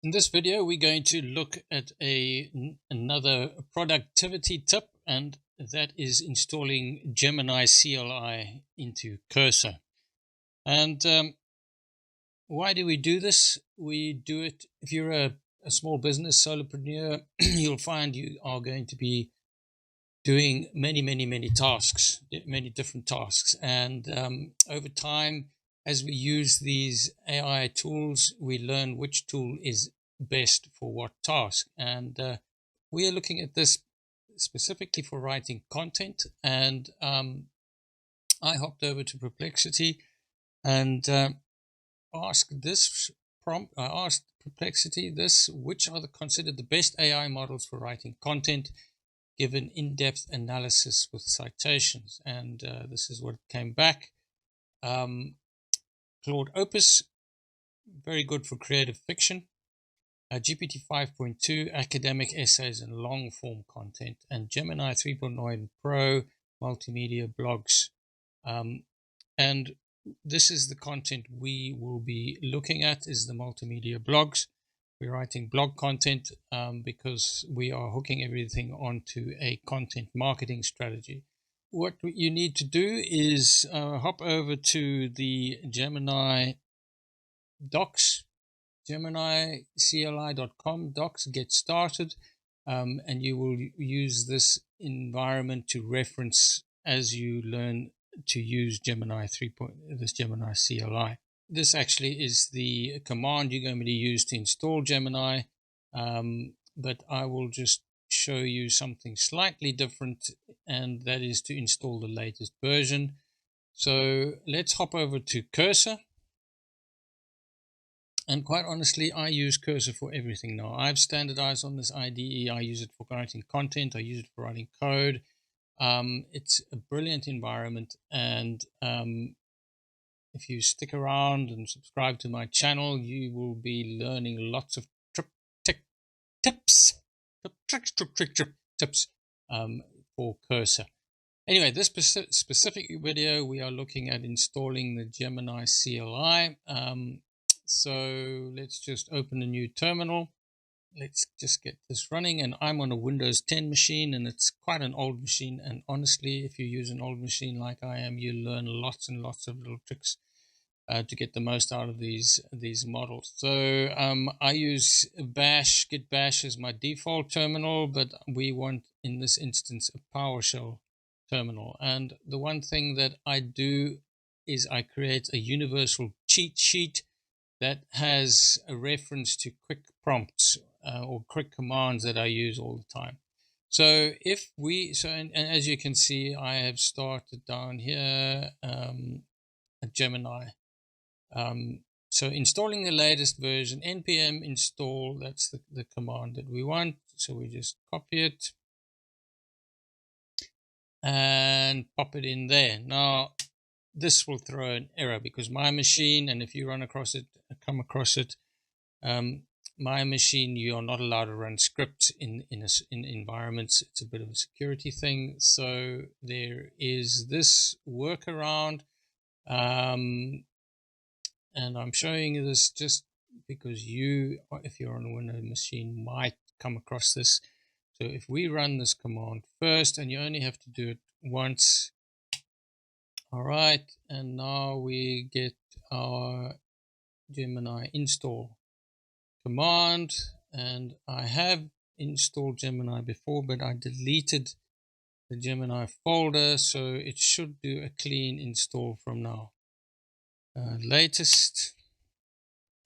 In this video, we're going to look at another productivity tip, and that is installing Gemini CLI into Cursor. And why do we do this? We do it if you're a small business solopreneur, you'll find you are going to be doing many tasks, many different tasks. And over time, as we use these AI tools, we learn which tool is best for what task. And we are looking at this specifically for writing content. And I hopped over to Perplexity and asked this prompt. I asked Perplexity which are considered the best AI models for writing content, given in-depth analysis with citations. And this is what came back. Claude Opus, very good for creative fiction. GPT 5.2, academic essays and long-form content. And Gemini 3.0 Pro, multimedia blogs. And this is the content we will be looking at, is the multimedia blogs. We're writing blog content because we are hooking everything onto a content marketing strategy. What you need to do is hop over to the Gemini docs, GeminiCLI.com docs, get started, and you will use this environment to reference as you learn to use Gemini CLI. This actually is the command you're going to use to install Gemini, but I will just show you something slightly different, and that is to install the latest version. So let's hop over to Cursor. And quite honestly, I use Cursor for everything now. I've standardized on this IDE. I use it for writing content. I use it for writing code. It's a brilliant environment, and if you stick around and subscribe to my channel, you will be learning lots of tips for Cursor. Anyway, this specific video, we are looking at installing the Gemini CLI. So let's just open a new terminal. Let's just get this running. And I'm on a Windows 10 machine, and it's quite an old machine. And honestly, if you use an old machine like I am, you learn lots and lots of little tricks to get the most out of these models. So I use Bash, Git Bash as my default terminal, but we want, in this instance, a PowerShell terminal. And the one thing that I do is I create a universal cheat sheet that has a reference to quick prompts or quick commands that I use all the time. So if we, and as you can see, I have started down here at Gemini. So installing the latest version, npm install, that's the command that we want. So we just copy it and pop it in there. Now, this will throw an error because my machine, and if you come across it, my machine, you are not allowed to run scripts in environments. It's a bit of a security thing. So there is this workaround. And I'm showing you this just because you, if you're on a Windows machine, might come across this. So if we run this command first, and you only have to do it once. All right, and now we get our Gemini install command, and I have installed Gemini before, but I deleted the Gemini folder, so it should do a clean install from now. Latest,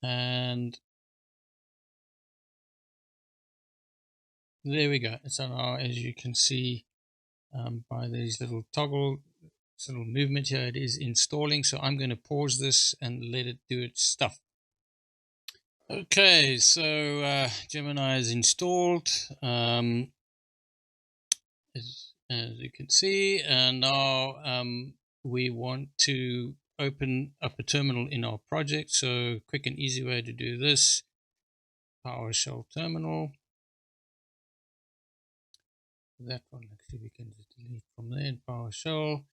and there we go. So now, as you can see by these little toggle, this little movement here, it is installing. So I'm going to pause this and let it do its stuff. Okay, so Gemini is installed, as you can see, and now we want to open up a terminal in our project. So quick and easy way to do this, PowerShell terminal. That one actually we can just delete from there in PowerShell.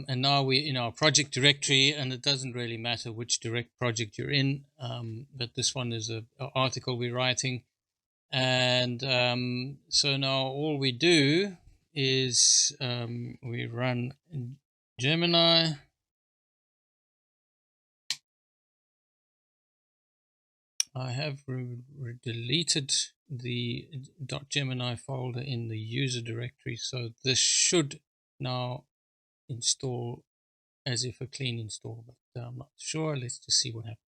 And now we're in our project directory, and it doesn't really matter which direct project you're in, but this one is an article we're writing. And so now all we do is we run Gemini. I have deleted the .gemini folder in the user directory, so this should now install as if a clean install, but I'm not sure. Let's just see what happens.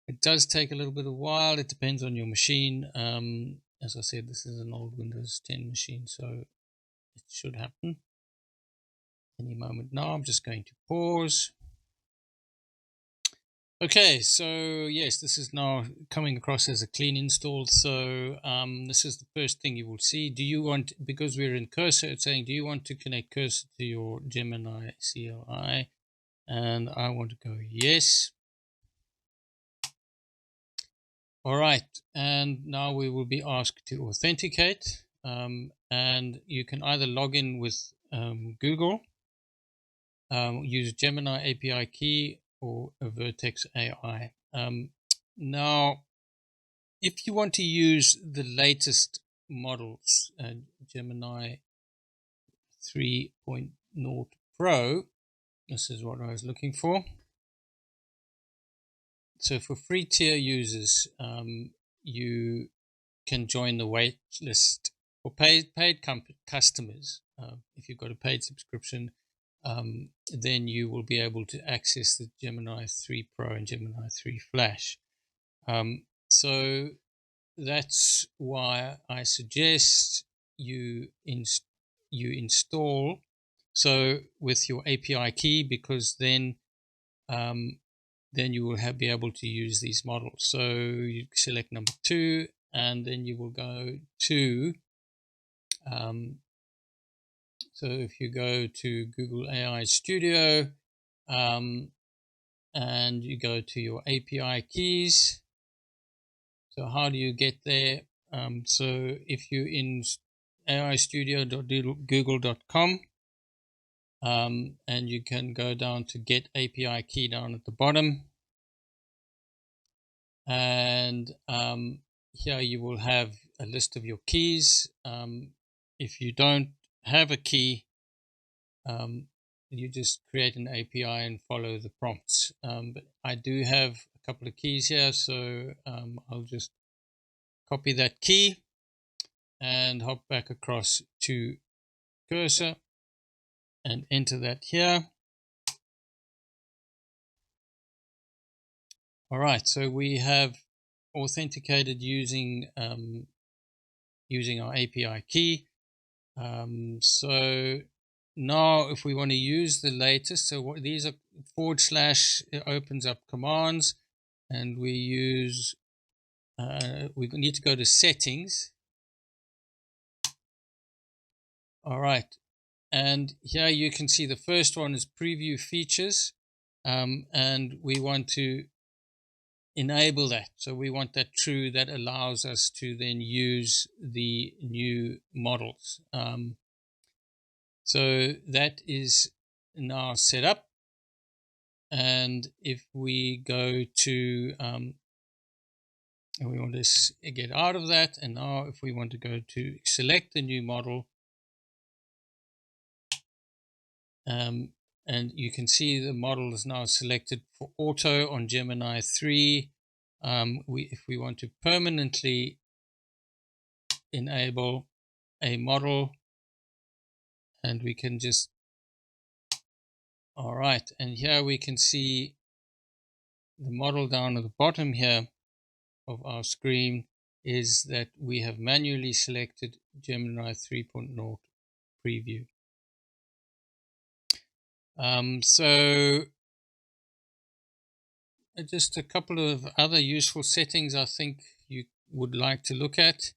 It does take a little bit of a while. It depends on your machine. As I said, this is an old Windows 10 machine, so it should happen any moment now. I'm just going to pause. Okay, so yes, this is now coming across as a clean install. So this is the first thing you will see. Do you want, because we're in Cursor, it's saying, do you want to connect Cursor to your Gemini CLI? And I want to go yes. All right, and now we will be asked to authenticate. And you can either log in with Google, use Gemini API key, or a Vertex AI. Now, if you want to use the latest models, Gemini 3.0 Pro, this is what I was looking for. So for free tier users, you can join the wait list. For paid customers, if you've got a paid subscription, then you will be able to access the Gemini 3 Pro and Gemini 3 Flash. So that's why I suggest you install so with your API key, because then you will be able to use these models. So you select number 2, and then you will go to so if you go to Google AI Studio, and you go to your API keys. So how do you get there? So if you in aistudio.google.com, and you can go down to get API key down at the bottom, and here you will have a list of your keys. If you don't have a key, you just create an API and follow the prompts. But I do have a couple of keys here, so I'll just copy that key and hop back across to Cursor and enter that here. All right, so we have authenticated using our API key. So now if we want to use the latest, so what these are /, it opens up commands, and we use we need to go to settings. All right, and here you can see the first one is preview features, and we want to enable that. So we want that true. That allows us to then use the new models. So that is now set up. And if we go to, and we want to get out of that, and now if we want to go to select the new model, and you can see the model is now selected for auto on Gemini 3. If we want to permanently enable a model, and we can just, all right, and here we can see the model down at the bottom here of our screen is that we have manually selected Gemini 3.0 preview. So just a couple of other useful settings I think you would like to look at.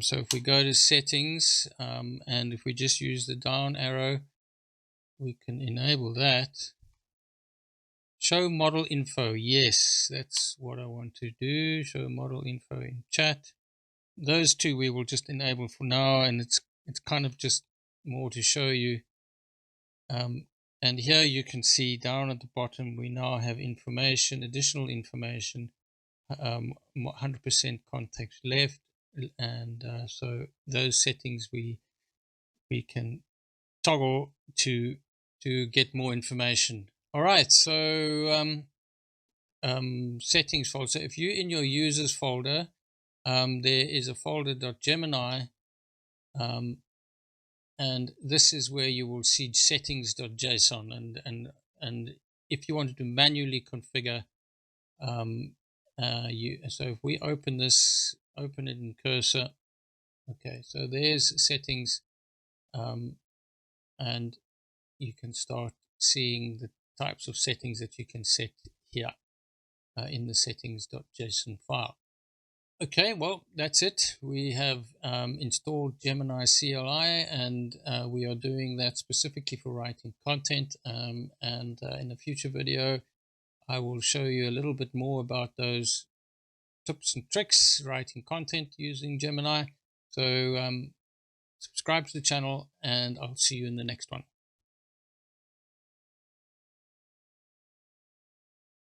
So if we go to settings, and if we just use the down arrow, we can enable that. Show model info. Yes, that's what I want to do. Show model info in chat. Those two we will just enable for now, and it's kind of just more to show you And here you can see down at the bottom, we now have information, additional information, 100% context left. And so those settings we can toggle to get more information. All right, so settings folder. So if you're in your users folder, there is a folder .gemini, and this is where you will see settings.json, and if you wanted to manually configure, so if we open this, open it in Cursor. Okay, so there's settings, and you can start seeing the types of settings that you can set here in the settings.json file. Okay, well, that's it. We have installed Gemini CLI, and we are doing that specifically for writing content. And in a future video, I will show you a little bit more about those tips and tricks writing content using Gemini. So subscribe to the channel, and I'll see you in the next one.